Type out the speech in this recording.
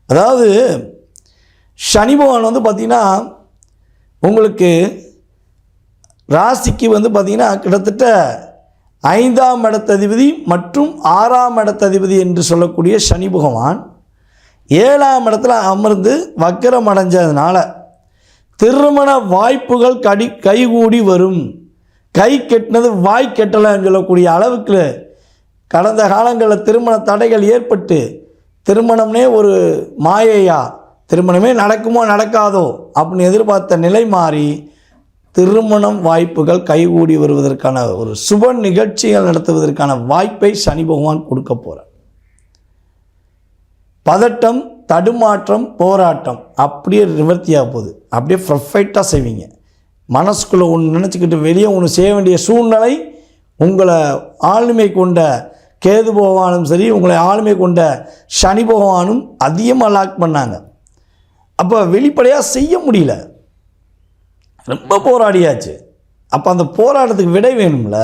அதாவது சனி பகவான் வந்து பார்த்திங்கன்னா உங்களுக்கு ராசிக்கு வந்து பார்த்திங்கன்னா கிட்டத்தட்ட 5ஆம் இடத்ததிபதி மற்றும் 6ஆம் இடத்ததிபதி என்று சொல்லக்கூடிய சனி பகவான் 7ஆம் இடத்துல அமர்ந்து வக்கரம் அடைஞ்சதுனால திருமண வாய்ப்புகள் கைகூடி வரும். கை கெட்டினது வாய் கெட்டலைன்னு சொல்லக்கூடிய அளவுக்கு கடந்த காலங்களில் திருமண தடைகள் ஏற்பட்டு திருமணம்னே ஒரு மாயையா, திருமணமே நடக்குமோ நடக்காதோ அப்படின்னு எதிர்பார்த்த நிலை மாறி திருமணம் வாய்ப்புகள் கைகூடி வருவதற்கான ஒரு சுப நிகழ்ச்சிகள் நடத்துவதற்கான வாய்ப்பை சனி பகவான் கொடுக்க போகிறார். பதட்டம், தடுமாற்றம், போராட்டம் அப்படியே நிவர்த்தியாக போகுது. அப்படியே பர்ஃபெக்டாக செய்வீங்க. மனசுக்குள்ளே ஒன்று நினச்சிக்கிட்டு வெளியே ஒன்று செய்ய வேண்டிய சூழ்நிலை உங்களை ஆளுமை கொண்ட கேது பகவானும் சரி, உங்களை ஆளுமை கொண்ட சனி பகவானும் அதிகமாக லாக் பண்ணாங்க. அப்போ வெளிப்படையாக செய்ய முடியல, ரொம்ப போராடியாச்சு. அப்போ அந்த போராட்டத்துக்கு விடை வேணும்ல.